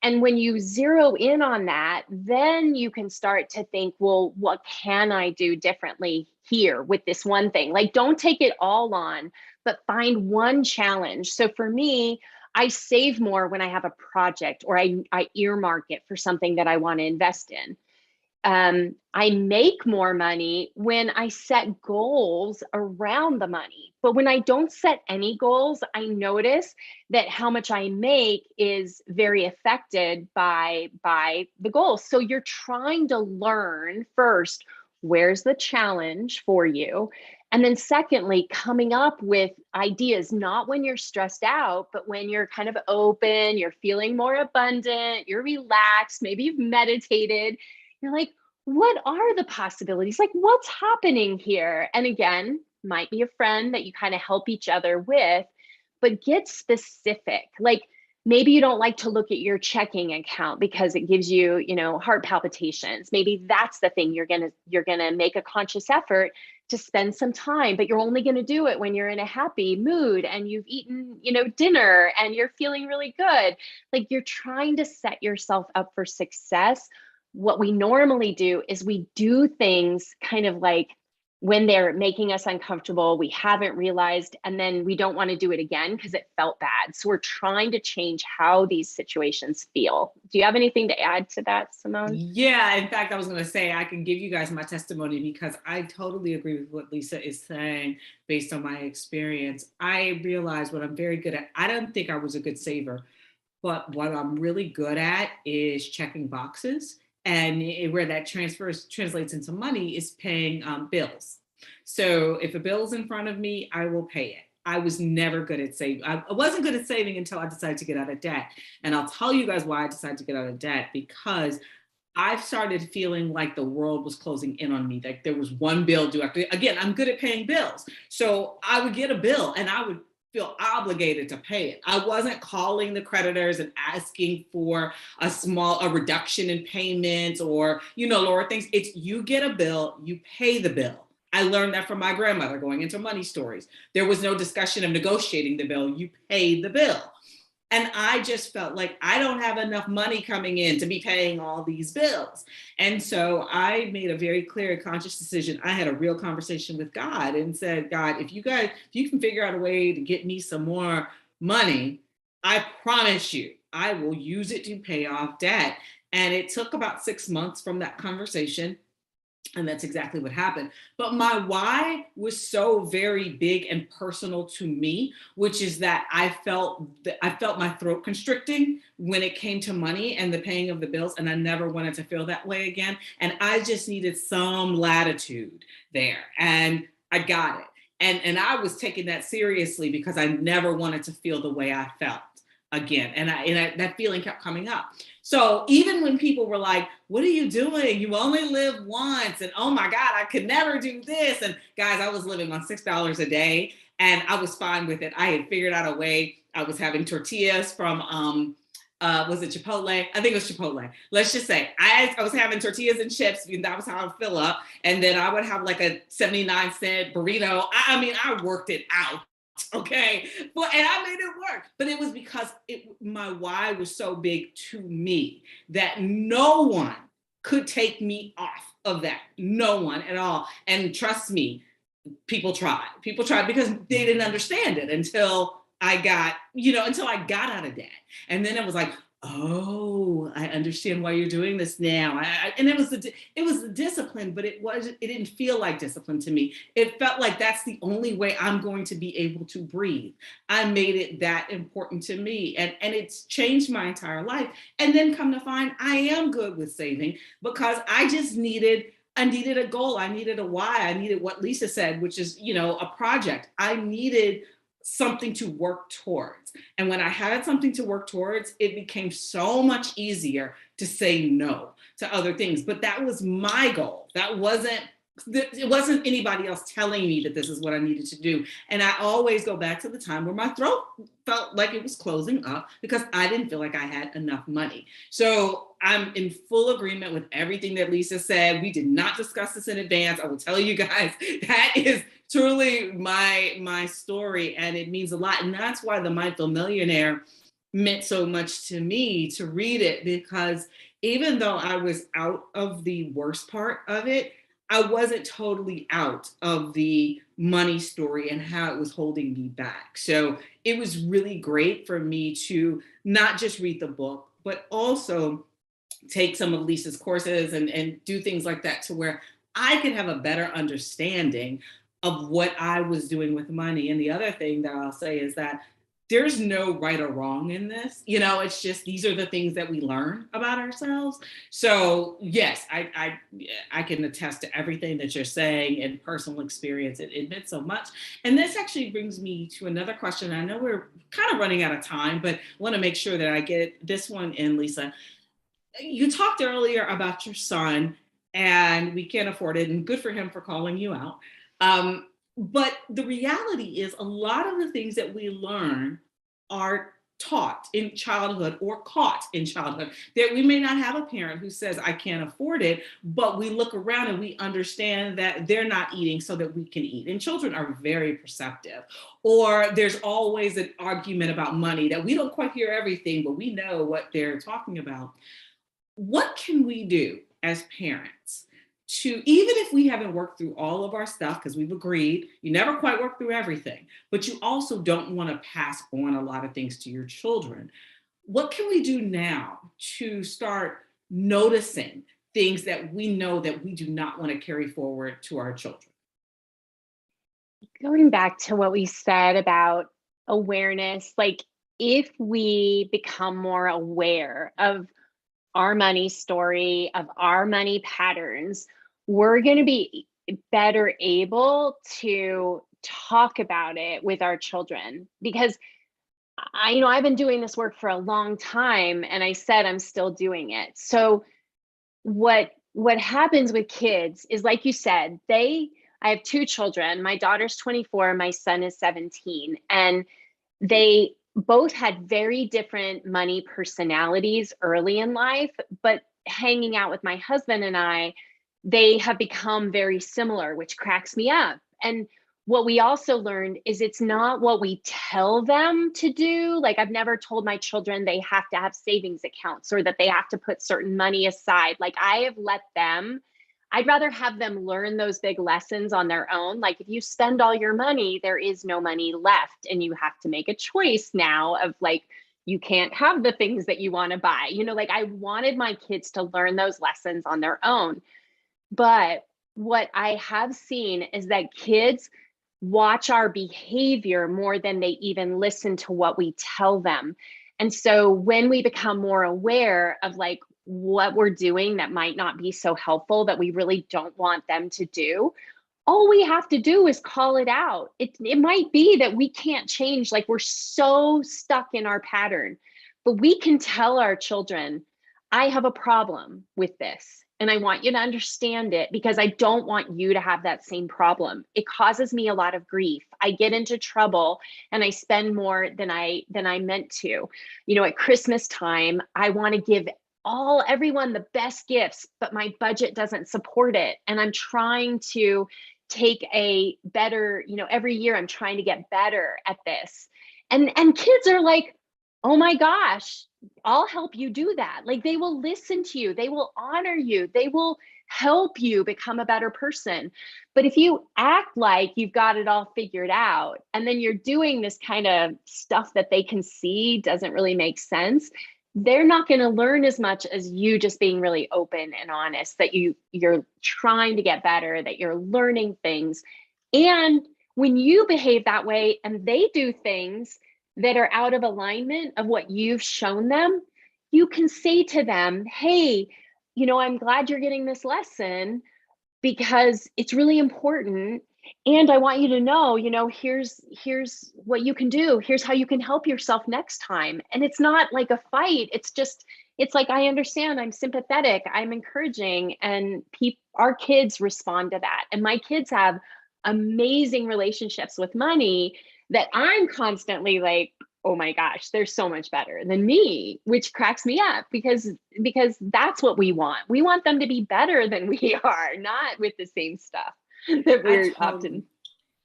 And when you zero in on that, then you can start to think, well, what can I do differently here with this one thing? Like, don't take it all on, but find one challenge. So for me, I save more when I have a project, or I earmark it for something that I want to invest in. I make more money when I set goals around the money. But when I don't set any goals, I notice that how much I make is very affected by the goals. So you're trying to learn first, where's the challenge for you? And then secondly, coming up with ideas, not when you're stressed out, but when you're kind of open, you're feeling more abundant, you're relaxed, maybe you've meditated. You're like, what are the possibilities? Like, what's happening here? And again, might be a friend that you kind of help each other with, but get specific. Like, maybe you don't like to look at your checking account because it gives you, heart palpitations. Maybe that's the thing you're going to make a conscious effort to spend some time, but you're only going to do it when you're in a happy mood and you've eaten, dinner and you're feeling really good. Like, you're trying to set yourself up for success. What we normally do is we do things kind of like when they're making us uncomfortable, we haven't realized, and then we don't want to do it again because it felt bad. So we're trying to change how these situations feel. Do you have anything to add to that, Simone? Yeah, in fact, I was going to say, I can give you guys my testimony because I totally agree with what Leisa is saying based on my experience. I realized what I'm very good at. I don't think I was a good saver, but what I'm really good at is checking boxes. And where that translates into money is paying bills. So if a bill's in front of me, I will pay it. I was never good at saving. I wasn't good at saving until I decided to get out of debt. And I'll tell you guys why I decided to get out of debt, because I started feeling like the world was closing in on me. Like there was one bill due. Again, I'm good at paying bills. So I would get a bill and I would feel obligated to pay it. I wasn't calling the creditors and asking for a reduction in payments or, lower things. It's you get a bill, you pay the bill. I learned that from my grandmother going into money stories. There was no discussion of negotiating the bill. You paid the bill. And I just felt like I don't have enough money coming in to be paying all these bills. And so I made a very clear and conscious decision. I had a real conversation with God and said, God, if you can figure out a way to get me some more money, I promise you, I will use it to pay off debt. And it took about 6 months from that conversation. And that's exactly what happened. But my why was so very big and personal to me, which is that I felt my throat constricting when it came to money and the paying of the bills. And I never wanted to feel that way again. And I just needed some latitude there. And I got it. And I was taking that seriously because I never wanted to feel the way I felt again. And that feeling kept coming up. So even when people were like, what are you doing? You only live once. And oh my God, I could never do this. And guys, I was living on $6 a day and I was fine with it. I had figured out a way. I was having tortillas from, was it Chipotle? I think it was Chipotle. Let's just say I was having tortillas and chips. And that was how I would fill up. And then I would have like a 79-cent burrito. I worked it out. Okay. And I made it work, but it was because my why was so big to me that no one could take me off of that. No one at all. And trust me, people tried because they didn't understand it until I got out of debt. And then it was like, oh, I understand why you're doing this now. And it was the discipline, but it didn't feel like discipline to me. It felt like that's the only way I'm going to be able to breathe. I made it that important to me, and it's changed my entire life. And then come to find I am good with saving because I needed a goal. I needed a why. I needed what Leisa said, which is, a project. I needed something to work towards. And when I had something to work towards, it became so much easier to say no to other things. But that was my goal. That wasn't it wasn't anybody else telling me that this is what I needed to do. And I always go back to the time where my throat felt like it was closing up because I didn't feel like I had enough money. So I'm in full agreement with everything that Leisa said. We did not discuss this in advance. I will tell you guys, that is truly my story, and it means a lot. And that's why the Mindful Millionaire meant so much to me to read it, because even though I was out of the worst part of it, I wasn't totally out of the money story and how it was holding me back. So it was really great for me to not just read the book, but also take some of Lisa's courses and do things like that, to where I could have a better understanding of what I was doing with money. And the other thing that I'll say is that there's no right or wrong in this. It's just, these are the things that we learn about ourselves. So yes, I can attest to everything that you're saying, and personal experience. It meant so much. And this actually brings me to another question. I know we're kind of running out of time, but I want to make sure that I get this one in, Leisa. You talked earlier about your son, and we can't afford it, and good for him for calling you out. But the reality is, a lot of the things that we learn are taught in childhood or caught in childhood. That we may not have a parent who says, I can't afford it, but we look around and we understand that they're not eating so that we can eat. And children are very perceptive. Or there's always an argument about money that we don't quite hear everything, but we know what they're talking about. What can we do as parents to, even if we haven't worked through all of our stuff, because we've agreed, you never quite work through everything, but you also don't want to pass on a lot of things to your children. What can we do now to start noticing things that we know that we do not want to carry forward to our children? Going back to what we said about awareness, like if we become more aware of our money story, of our money patterns, we're going to be better able to talk about it with our children. Because I've been doing this work for a long time, and I said I'm still doing it. So what happens with kids is, like you said, I have two children. My daughter's 24, my son is 17, and they both had very different money personalities early in life, but hanging out with my husband and they have become very similar, which cracks me up. And what we also learned is it's not what we tell them to do. Like, I've never told my children they have to have savings accounts or that they have to put certain money aside. Like, I have let them, I'd rather have them learn those big lessons on their own. Like, if you spend all your money, there is no money left. And you have to make a choice now of, like, you can't have the things that you want to buy. Like, I wanted my kids to learn those lessons on their own. But what I have seen is that kids watch our behavior more than they even listen to what we tell them. And so when we become more aware of, like, what we're doing that might not be so helpful, that we really don't want them to do, all we have to do is call it out. It might be that we can't change, like, we're so stuck in our pattern, but we can tell our children, I have a problem with this, and I want you to understand it because I don't want you to have that same problem. It causes me a lot of grief. I get into trouble and I spend more than I meant to. At Christmas time, I want to give everyone the best gifts, but my budget doesn't support it. And I'm trying to take a better, every year I'm trying to get better at this. And kids are like, oh my gosh, I'll help you do that. Like, they will listen to you. They will honor you. They will help you become a better person. But if you act like you've got it all figured out, and then you're doing this kind of stuff that they can see doesn't really make sense, they're not going to learn as much as you just being really open and honest, that you're trying to get better, that you're learning things. And when you behave that way and they do things that are out of alignment of what you've shown them, you can say to them, hey, I'm glad you're getting this lesson because it's really important. And I want you to know, here's what you can do. Here's how you can help yourself next time. And it's not like a fight. It's it's like, I understand, I'm sympathetic, I'm encouraging, and our kids respond to that. And my kids have amazing relationships with money that I'm constantly like, oh my gosh, they're so much better than me, which cracks me up because that's what we want. We want them to be better than we are, not with the same stuff that we're often.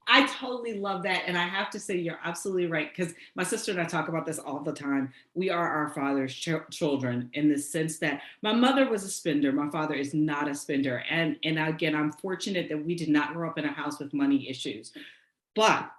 I totally love that. And I have to say, you're absolutely right. Because my sister and I talk about this all the time. We are our father's children in the sense that my mother was a spender. My father is not a spender. And again, I'm fortunate that we did not grow up in a house with money issues. But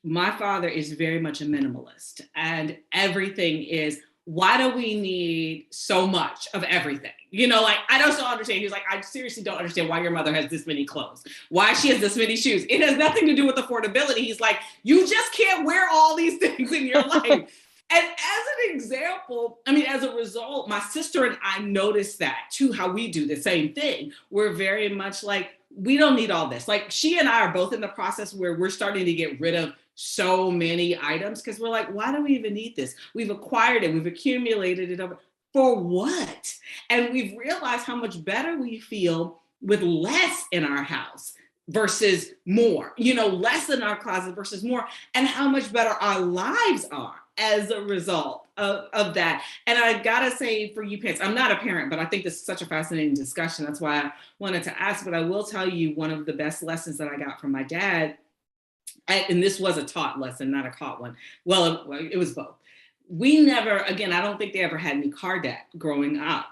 my father is very much a minimalist. And everything is, why do we need so much of everything? You know, like, I don't understand. He's like, I seriously don't understand why your mother has this many clothes, why she has this many shoes. It has nothing to do with affordability. He's like, you just can't wear all these things in your life. And as an example, I mean, as a result, my sister and I noticed that too, how we do the same thing. We're very much like, we don't need all this. Like, she and I are both in the process where we're starting to get rid of so many items because we're like, why do we even need this? We've acquired it, we've accumulated it for what? And we've realized how much better we feel with less in our house versus more, you know, less in our closet versus more, and how much better our lives are as a result of that. And I gotta say, for you parents, I'm not a parent, but I think this is such a fascinating discussion. That's why I wanted to ask, but I will tell you one of the best lessons that I got from my dad, and this was a taught lesson, not a caught one. Well, it was both. We never, again, I don't think they ever had any car debt growing up.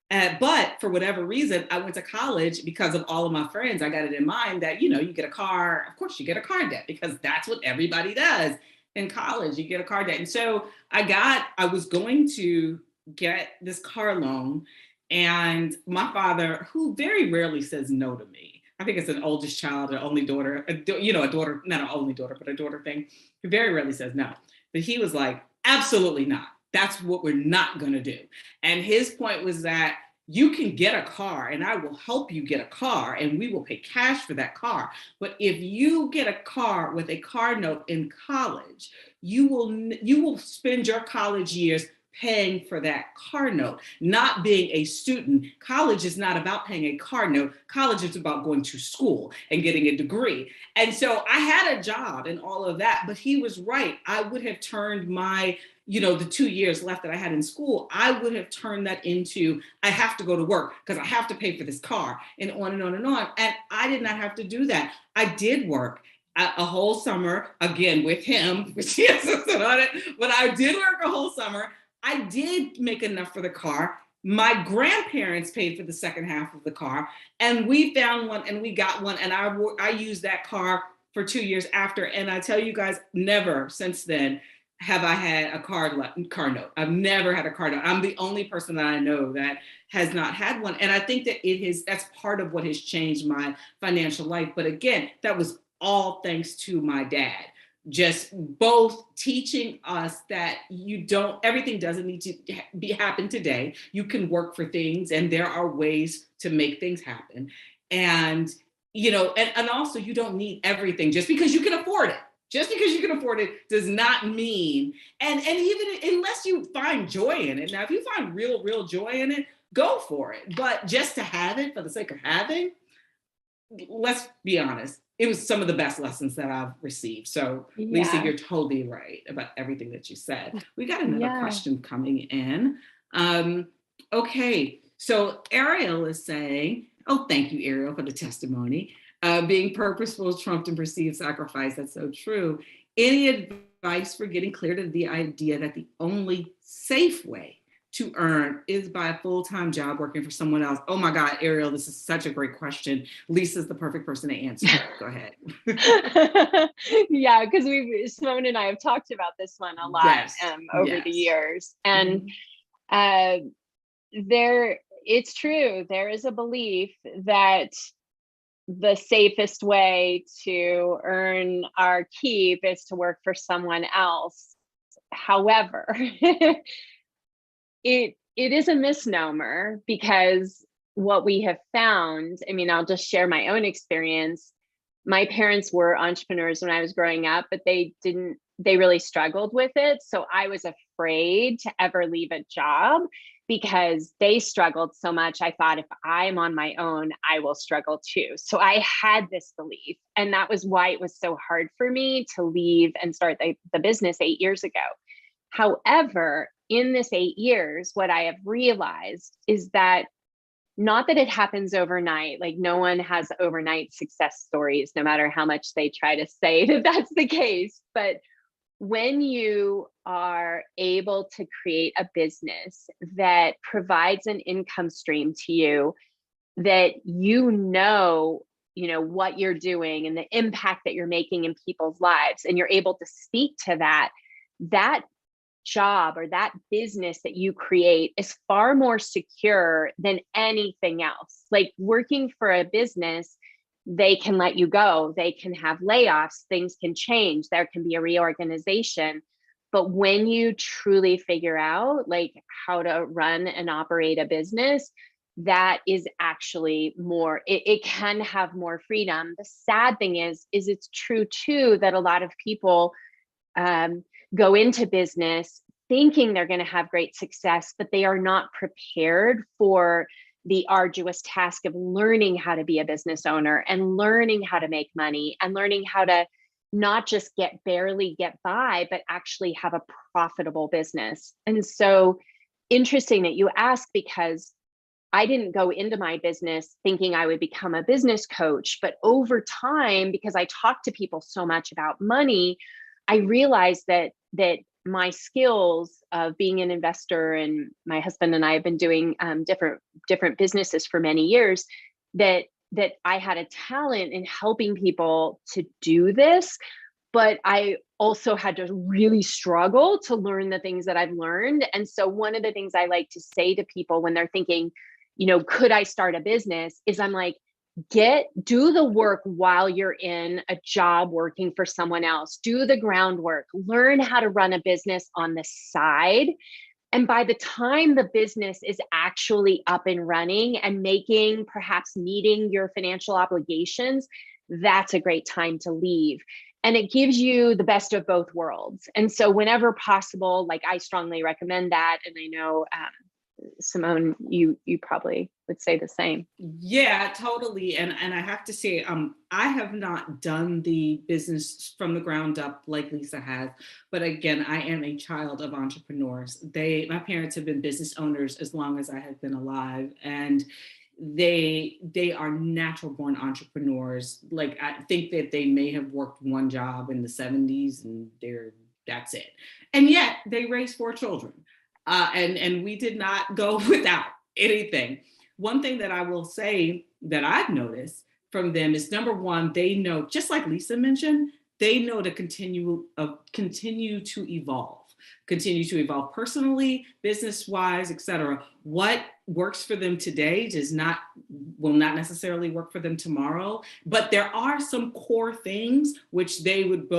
But for whatever reason, I went to college because of all of my friends. I got it in mind that, you know, you get a car, of course you get a car debt because that's what everybody does in college. You get a car debt. And so I was going to get this car loan, and my father, who very rarely says no to me, I think it's an oldest child, an only daughter, a daughter, not an only daughter, but a daughter thing. He very rarely says no. But he was like, absolutely not. That's what we're not going to do. And his point was that you can get a car and I will help you get a car and we will pay cash for that car. But if you get a car with a car note in college, you will spend your college years paying for that car note, not being a student. College is not about paying a car note. College is about going to school and getting a degree. And so I had a job and all of that, but he was right. I would have turned my, the 2 years left that I had in school, I would have turned that into, I have to go to work because I have to pay for this car, and on and on and on. And I did not have to do that. I did work a whole summer, again, with him, which he insisted on it, but I did work a whole summer. I did make enough for the car. My grandparents paid for the second half of the car, and we found one and we got one. And I used that car for 2 years after. And I tell you guys, never since then have I had a car note. I've never had a car note. I'm the only person that I know that has not had one. And I think that that's part of what has changed my financial life. But again, that was all thanks to my dad. Just both teaching us that everything doesn't need to happen today. You can work for things and there are ways to make things happen. And, and also you don't need everything just because you can afford it. Just because you can afford it does not mean, and even unless you find joy in it. Now, if you find real joy in it, go for it. But just to have it for the sake of having, let's be honest, it was some of the best lessons that I've received. So yeah. Leisa, you're totally right about everything that you said. We got another question coming in. Okay, so Ariel is saying, oh, thank you, Ariel, for the testimony. Being purposeful trumped and perceived sacrifice. That's so true. Any advice for getting clear to the idea that the only safe way to earn is by a full-time job working for someone else? Oh my God, Ariel, this is such a great question. Lisa's the perfect person to answer. Go ahead. Yeah, because Simone and I have talked about this one a lot over the years. And it's true. There is a belief that the safest way to earn our keep is to work for someone else. However, it is a misnomer, because what we have found, I'll just share my own experience. My parents were entrepreneurs when I was growing up, but they really struggled with it. So I was afraid to ever leave a job. because they struggled so much. I thought, if I'm on my own, I will struggle too. So I had this belief. And that was why it was so hard for me to leave and start the business 8 years ago. However, in this 8 years, what I have realized is that, not that it happens overnight, like no one has overnight success stories, no matter how much they try to say that that's the case. But when you are able to create a business that provides an income stream to you, that what you're doing and the impact that you're making in people's lives, and you're able to speak to that job or that business that you create is far more secure than anything else. Like, working for a business, they can let you go, they can have layoffs, things can change, there can be a reorganization. But when you truly figure out like how to run and operate a business, that is actually more, it can have more freedom. The sad thing is it's true too that a lot of people go into business thinking they're going to have great success, but they are not prepared for the arduous task of learning how to be a business owner and learning how to make money and learning how to not just barely get by, but actually have a profitable business. And so interesting that you ask, because I didn't go into my business thinking I would become a business coach, but over time, because I talked to people so much about money, I realized that my skills of being an investor, and my husband and I have been doing different businesses for many years, that I had a talent in helping people to do this. But I also had to really struggle to learn the things that I've learned. And so one of the things I like to say to people when they're thinking, could I start a business, is I'm like, do the work while you're in a job working for someone else. Do the groundwork, learn how to run a business on the side. And by the time the business is actually up and running and perhaps meeting your financial obligations, that's a great time to leave. And it gives you the best of both worlds. And so whenever possible, like, I strongly recommend that. And I know, Simone, you probably would say the same. Yeah, totally. And I have to say, I have not done the business from the ground up like Leisa has. But again, I am a child of entrepreneurs. My parents have been business owners as long as I have been alive. And they are natural born entrepreneurs. Like, I think that they may have worked one job in the 70s and that's it. And yet they raised 4 children. And we did not go without anything. One thing that I will say that I've noticed from them is, number one, they know, just like Leisa mentioned, they know to continue to evolve personally, business-wise, et cetera. What works for them today will not necessarily work for them tomorrow. But there are some core things which they would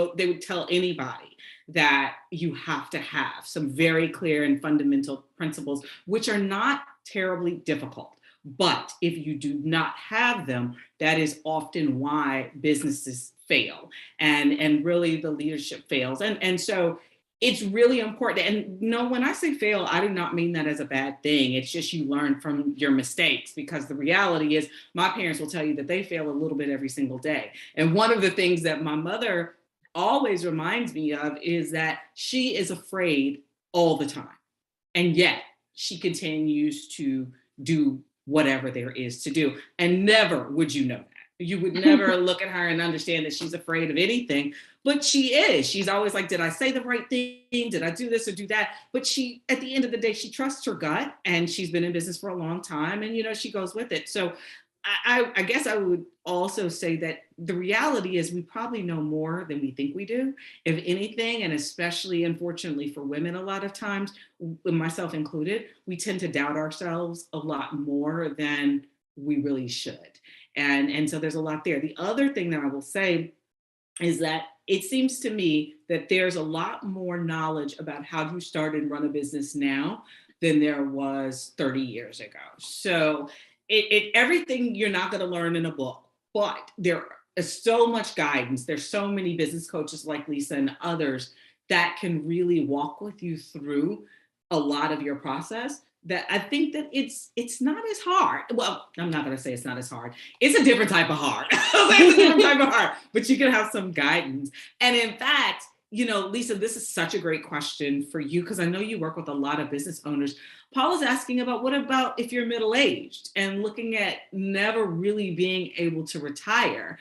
tell anybody that you have to have, some very clear and fundamental principles, which are not terribly difficult. But if you do not have them, that is often why businesses fail, and really the leadership fails. And so it's really important. And when I say fail, I do not mean that as a bad thing. It's just, you learn from your mistakes, because the reality is, my parents will tell you that they fail a little bit every single day. And one of the things that my mother always reminds me of is that she is afraid all the time. And yet she continues to do whatever there is to do. And never would you know that. You would never look at her and understand that she's afraid of anything, but she is. She's always like, did I say the right thing? Did I do this or do that? But she, at the end of the day, she trusts her gut, and she's been in business for a long time, and, she goes with it. So I guess I would also say that the reality is, we probably know more than we think we do, if anything. And especially, unfortunately, for women, a lot of times, myself included, we tend to doubt ourselves a lot more than we really should. And so there's a lot there. The other thing that I will say is that it seems to me that there's a lot more knowledge about how to start and run a business now than there was 30 years ago. So everything you're not going to learn in a book, but there is so much guidance. There's so many business coaches like Leisa and others that can really walk with you through a lot of your process, that I think that it's not as hard. Well, I'm not going to say it's not as hard. It's a different type of hard. It's a different type of hard, but you can have some guidance. And in fact, Leisa, this is such a great question for you, because I know you work with a lot of business owners. Paul is asking about, what about if you're middle-aged and looking at never really being able to retire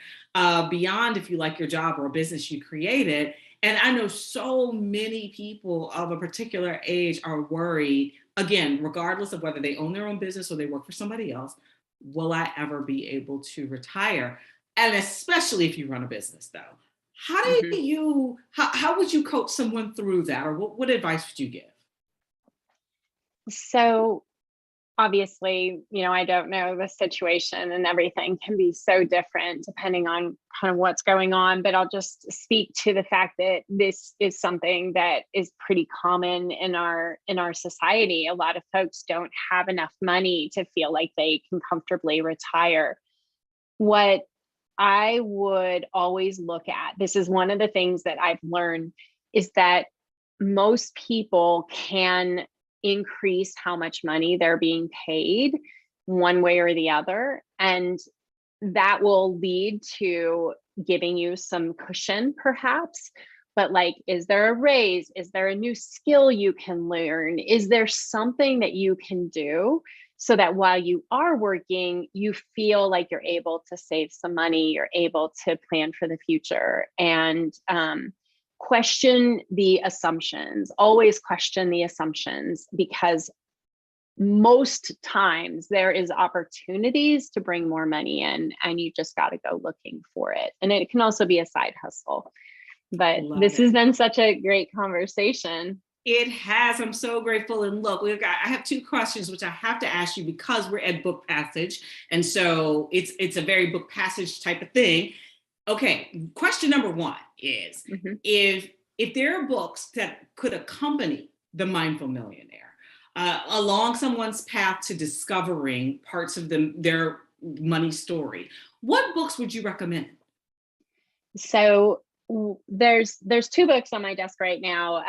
beyond if you like your job or a business you created. And I know so many people of a particular age are worried, again, regardless of whether they own their own business or they work for somebody else, will I ever be able to retire? And especially if you run a business, though. How would you coach someone through that? Or what advice would you give? So obviously, I don't know the situation, and everything can be so different depending on kind of what's going on. But I'll just speak to the fact that this is something that is pretty common in our society. A lot of folks don't have enough money to feel like they can comfortably retire. What I would always look at, this is one of the things that I've learned, is that most people can increase how much money they're being paid one way or the other. And that will lead to giving you some cushion, perhaps. But is there a raise? Is there a new skill you can learn? Is there something that you can do so that while you are working, you feel like you're able to save some money, you're able to plan for the future, and question the assumptions. Always question the assumptions, because most times there is opportunities to bring more money in, and you just got to go looking for it. And it can also be a side hustle. But this has been such a great conversation. It has. I'm so grateful. And look, I have two questions which I have to ask you, because we're at Book Passage, and so it's a very book passage type of thing. Okay, question number one is, if there are books that could accompany the Mindful Millionaire along someone's path to discovering parts of their money story, what books would you recommend? So there's two books on my desk right now.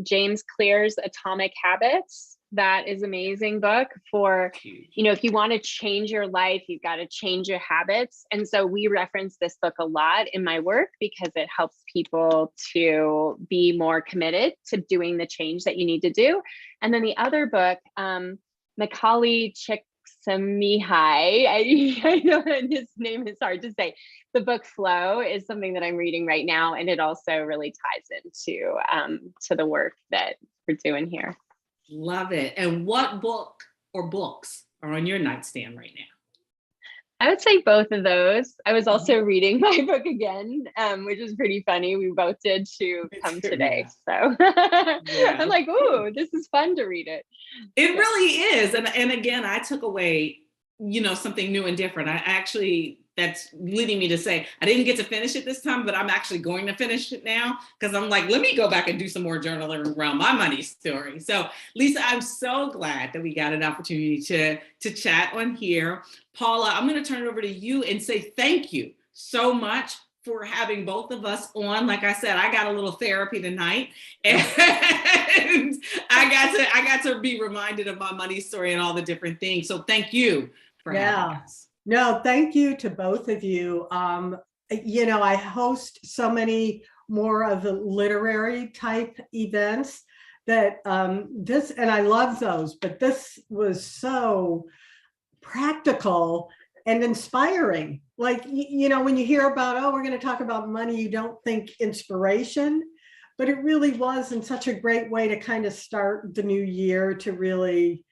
James Clear's Atomic Habits. That is an amazing book for, if you want to change your life, you've got to change your habits. And so we reference this book a lot in my work, because it helps people to be more committed to doing the change that you need to do. And then the other book, Macaulay Csikszentmihalyi, I know his name is hard to say. The book Flow is something that I'm reading right now, and it also really ties into to the work that we're doing here. Love it. And what book or books are on your nightstand right now? I would say both of those. I was also reading my book again, which is pretty funny. We both did to come today. So I'm like, ooh, this is fun to read it. It really is. And again, I took away, something new and different. That's leading me to say, I didn't get to finish it this time, but I'm actually going to finish it now, because I'm like, let me go back and do some more journaling around my money story. So Leisa, I'm so glad that we got an opportunity to chat on here. Paula, I'm going to turn it over to you and say thank you so much for having both of us on. Like I said, I got a little therapy tonight, and I got to be reminded of my money story and all the different things. So thank you for having us. No, thank you to both of you. I host so many more of the literary type events that and I love those, but this was so practical and inspiring. When you hear about, we're going to talk about money, you don't think inspiration, but it really was in such a great way to kind of start the new year, to really,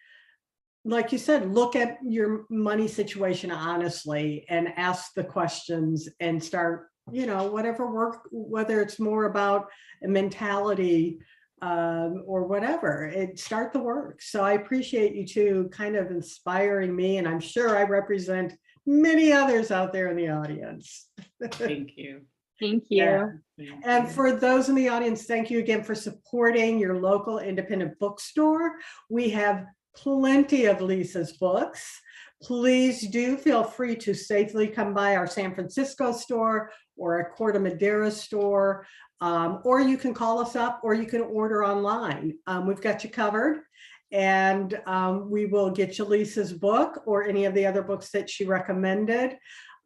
like you said, look at your money situation honestly and ask the questions and start, whatever work, whether it's more about a mentality or whatever, start the work. So I appreciate you two kind of inspiring me, and I'm sure I represent many others out there in the audience. Thank you. Thank you. Yeah. And for those in the audience, thank you again for supporting your local independent bookstore. We have plenty of Leisa's books. Please do feel free to safely come by our San Francisco store or a Corte Madera store, or you can call us up, or you can order online. We've got you covered. And we will get you Lisa's book or any of the other books that she recommended.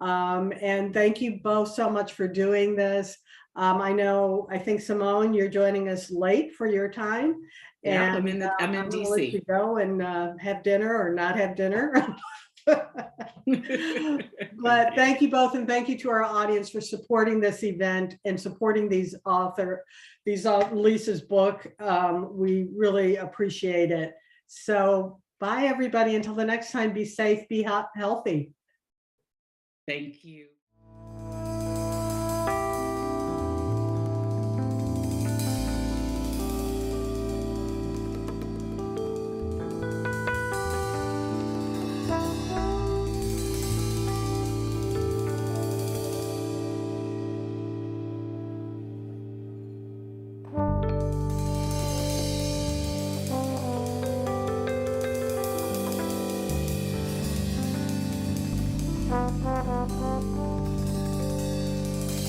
And thank you both so much for doing this. I think Simone, you're joining us late for your time. Yeah, And I'm in I'm gonna DC. let you go and have dinner or not have dinner. But thank you both, and thank you to our audience for supporting this event and supporting Lisa's book. We really appreciate it. So bye everybody, until the next time. Be safe, be healthy. Thank you.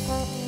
Thank you.